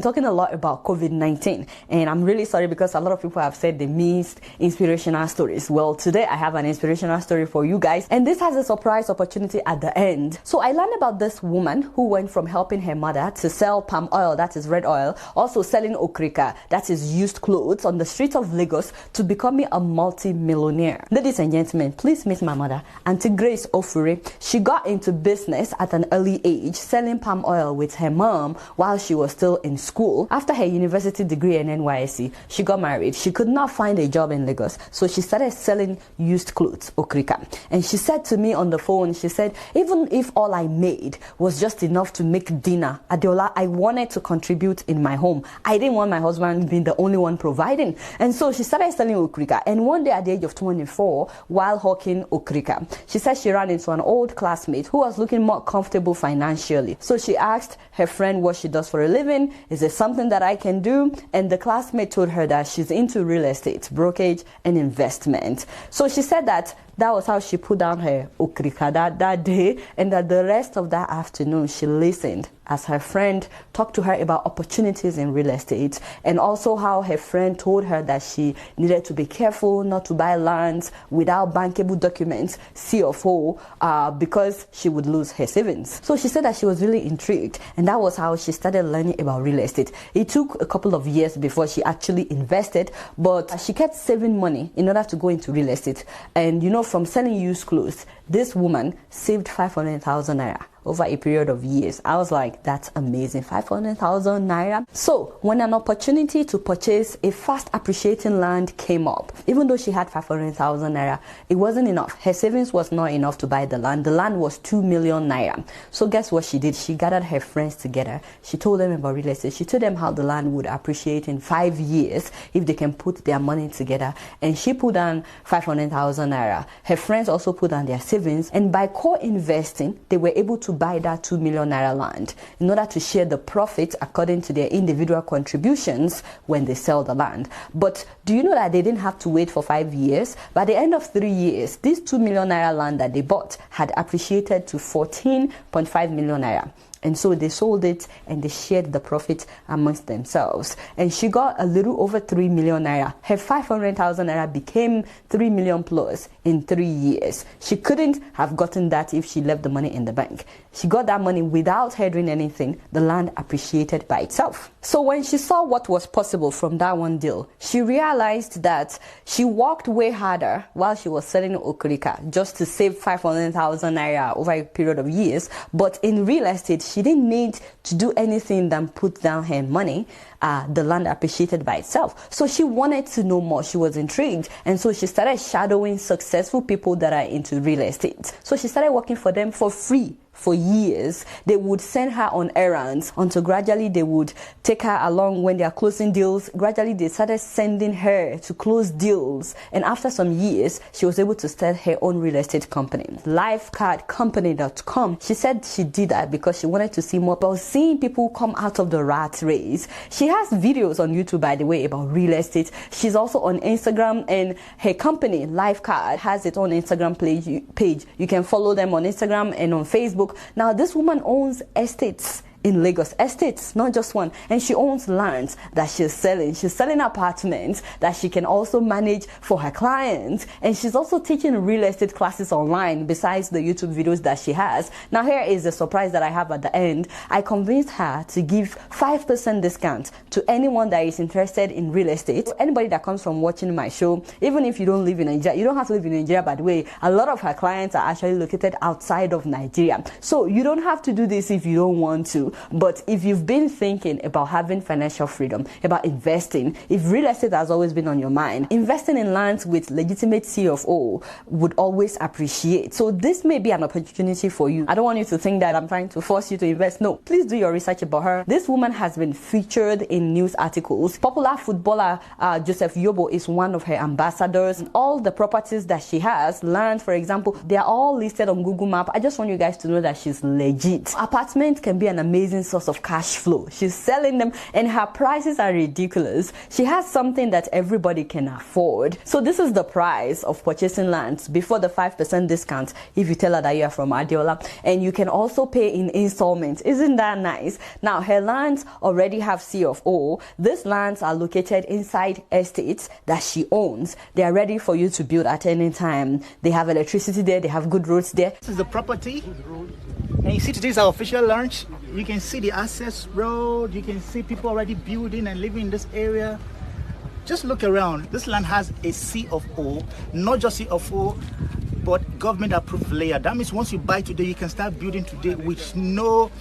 talking a lot about COVID-19, and I'm really sorry because a lot of people have said they missed inspirational stories. Well, today I have an inspirational story for you guys, and this has a surprise opportunity at the end. So I learned about this woman who went from helping her mother to sell palm oil, that is red oil, also selling okrika, that is used clothes, on the streets of Lagos, to becoming a multi-millionaire. Ladies and gentlemen, please meet my mother, Auntie Grace Ofure. She got into business at an early age, selling palm oil with her mom while she was still in school. After her university degree in NYSC, she got married. She could not find a job in Lagos, so she started selling used clothes, okrika. And she said to me on the phone, she said, even if all I made was just enough to make dinner, Adeola, I wanted to contribute in my home. I didn't want my husband being the only one providing. And so she started selling okrika. And one day at the age of 24, while hawking okrika, she said she ran into an old classmate who was looking more comfortable financially. So she asked her friend what she does for a living. Is there something that I can do? And the classmate told her that she's into real estate, brokerage, and investment. So she said that was how she put down her okrika that day, and that the rest of that afternoon she listened as her friend talked to her about opportunities in real estate, and also how her friend told her that she needed to be careful not to buy lands without bankable documents, CFO, because she would lose her savings. So she said that she was really intrigued, and that was how she started learning about real estate. It took a couple of years before she actually invested, but she kept saving money in order to go into real estate. And you know, from selling used clothes, this woman saved 500,000 naira over a period of years. I was like, that's amazing, 500,000 naira. So when an opportunity to purchase a fast appreciating land came up, even though she had 500,000 naira, it wasn't enough. Her savings was not enough to buy the land. The land was 2 million naira. So guess what she did? She gathered her friends together. She told them about real estate. She told them how the land would appreciate in 5 years if they can put their money together. And she put down 500,000 naira. Her friends also put down their savings, and by co-investing, they were able to buy that 2 million naira land in order to share the profit according to their individual contributions when they sell the land. But do you know that they didn't have to wait for 5 years? By the end of 3 years, this 2 million naira land that they bought had appreciated to 14.5 million naira. And so they sold it and they shared the profit amongst themselves. And she got a little over 3 million naira. Her 500,000 naira became 3 million plus in 3 years. She couldn't have gotten that if she left the money in the bank. She got that money without her doing anything. The land appreciated by itself. So when she saw what was possible from that one deal, she realized that she worked way harder while she was selling okrika just to save 500,000 naira over a period of years. But in real estate, she didn't need to do anything than put down her money. The land appreciated by itself. So she wanted to know more. She was intrigued. And so she started shadowing successful people that are into real estate. So she started working for them for free. For years, they would send her on errands until gradually they would take her along when they are closing deals. Gradually, they started sending her to close deals. And after some years, she was able to start her own real estate company, lifecardcompany.com. She said she did that because she wanted to see more about seeing people come out of the rat race. She has videos on YouTube, by the way, about real estate. She's also on Instagram, and her company, Lifecard, has its own Instagram page. You can follow them on Instagram and on Facebook. Now, this woman owns estates in Lagos, estates, not just one, and she owns lands that she's selling. She's selling apartments that she can also manage for her clients, and she's also teaching real estate classes online besides the YouTube videos that she has. Now, here is the surprise that I have at the end. I convinced her to give 5% discount to anyone that is interested in real estate. Anybody that comes from watching my show, even if you don't live in Nigeria, you don't have to live in Nigeria, by the way. A lot of her clients are actually located outside of Nigeria. So you don't have to do this if you don't want to. But if you've been thinking about having financial freedom, about investing, if real estate has always been on your mind, investing in lands with legitimate CFO would always appreciate. So this may be an opportunity for you. I don't want you to think that I'm trying to force you to invest. No, please do your research about her. This woman has been featured in news articles. Popular footballer Joseph Yobo is one of her ambassadors. All the properties that she has, land for example, they are all listed on Google Map. I just want you guys to know that she's legit. Apartment can be an amazing amazing source of cash flow. She's selling them and her prices are ridiculous. She has something that everybody can afford. So this is the price of purchasing lands before the 5% discount if you tell her that you are from Adiola, and you can also pay in installments. Isn't that nice? Now her lands already have C of O. These lands are located inside estates that she owns. They are ready for you to build at any time. They have electricity there, they have good roads there. This is the property, and you see today is our official launch. You can see the access road, you can see people already building and living in this area. Just look around. This land has a C of O, not just C of O, but government approved layer. That means once you buy today, you can start building today with no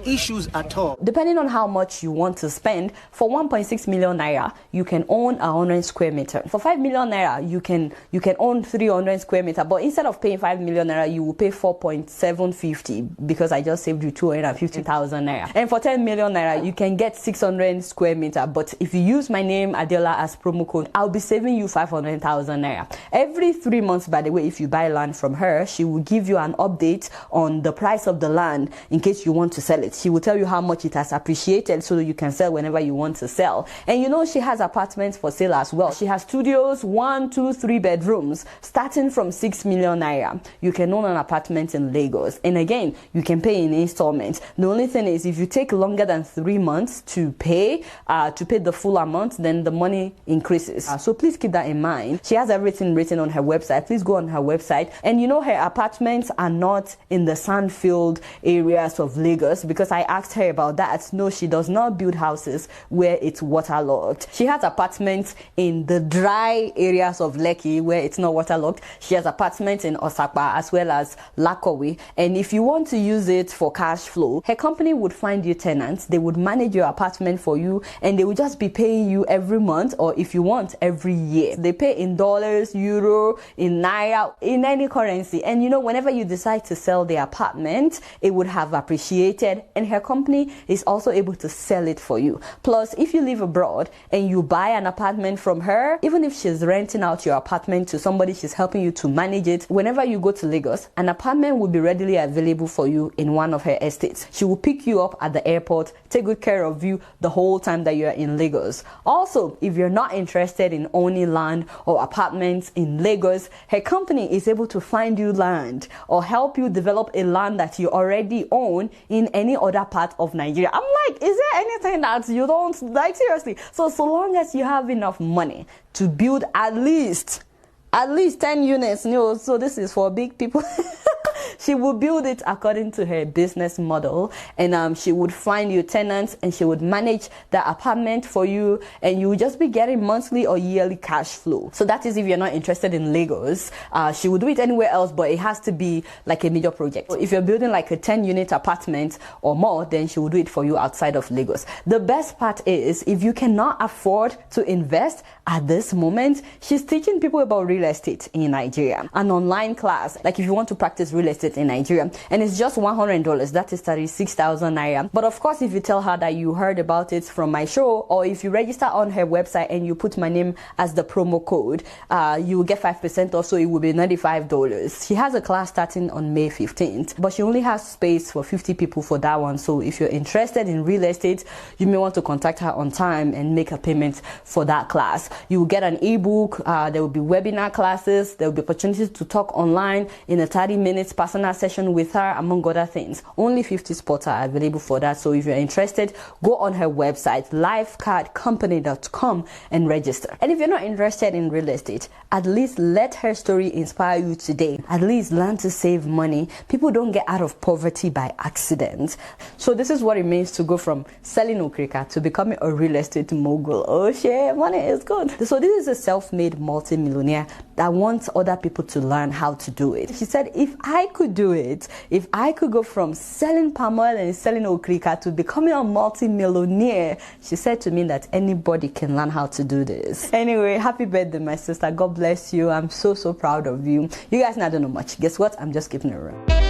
issues at all. Depending on how much you want to spend, for 1.6 million naira, you can own 100 square meter. For 5 million naira, you can own 300 square meter. But instead of paying 5 million naira, you will pay 4.750 because I just saved you 250,000 naira. And for 10 million naira, you can get 600 square meter. But if you use my name Adiola as promo code, I'll be saving you 500,000 naira. Every 3 months, by the way, if you buy land from her, she will give you an update on the price of the land in case you want to sell it. She will tell you how much it has appreciated so that you can sell whenever you want to sell. And you know, she has apartments for sale as well. She has studios, 1, 2, 3 bedrooms, starting from 6 million naira. You can own an apartment in Lagos. And again, you can pay in installments. The only thing is, if you take longer than 3 months to pay the full amount, then the money increases. So please keep that in mind. She has everything written on her website. Please go on her website. And you know, her apartments are not in the sand-filled areas of Lagos, because I asked her about that. No, she does not build houses where it's waterlogged. She has apartments in the dry areas of Lekki where it's not waterlogged. She has apartments in Osakpa as well as Lakowi. And if you want to use it for cash flow, her company would find you tenants. They would manage your apartment for you, and they would just be paying you every month, or if you want, every year. They pay in dollars, euro, in naira, in any currency. And you know, whenever you decide to sell the apartment, it would have appreciated, and her company is also able to sell it for you. Plus, if you live abroad and you buy an apartment from her, even if she's renting out your apartment to somebody, she's helping you to manage it, whenever you go to Lagos, an apartment will be readily available for you in one of her estates. She will pick you up at the airport, take good care of you the whole time that you're in Lagos. Also, if you're not interested in owning land or apartments in Lagos, her company is able to find you land or help you develop a land that you already own in any other part of Nigeria. I'm like, is there anything that you don't like? Seriously. So long as you have enough money to build at least 10 units, you know, so this is for big people. She will build it according to her business model, and she would find you tenants, and she would manage the apartment for you, and you would just be getting monthly or yearly cash flow. So that is if you're not interested in Lagos. She would do it anywhere else, but it has to be like a major project. So if you're building like a 10-unit apartment or more, then she will do it for you outside of Lagos. The best part is, if you cannot afford to invest at this moment, she's teaching people about real estate in Nigeria. An online class, like if you want to practice real estate in Nigeria, and it's just $100. That is 36,000 naira. But of course, if you tell her that you heard about it from my show, or if you register on her website and you put my name as the promo code, you will get 5% off, so it will be $95. She has a class starting on May 15th, but she only has space for 50 people for that one. So if you're interested in real estate, you may want to contact her on time and make a payment for that class. You will get an ebook, there will be webinar classes, there will be opportunities to talk online in a 30 minutes personal session with her, among other things. Only 50 spots are available for that. So if you're interested, go on her website, lifecardcompany.com, and register. And if you're not interested in real estate, at least let her story inspire you today. At least learn to save money. People don't get out of poverty by accident. So this is what it means to go from selling okrika to becoming a real estate mogul. Oh shit, money is good. So this is a self-made multi-millionaire that wants other people to learn how to do it. She said, if I could do it, if I could go from selling palm oil and selling okrika to becoming a multi-millionaire, she said to me that anybody can learn how to do this. Anyway, happy birthday, my sister. God bless you. I'm so proud of you. You guys now don't know much. Guess what? I'm just keeping it real.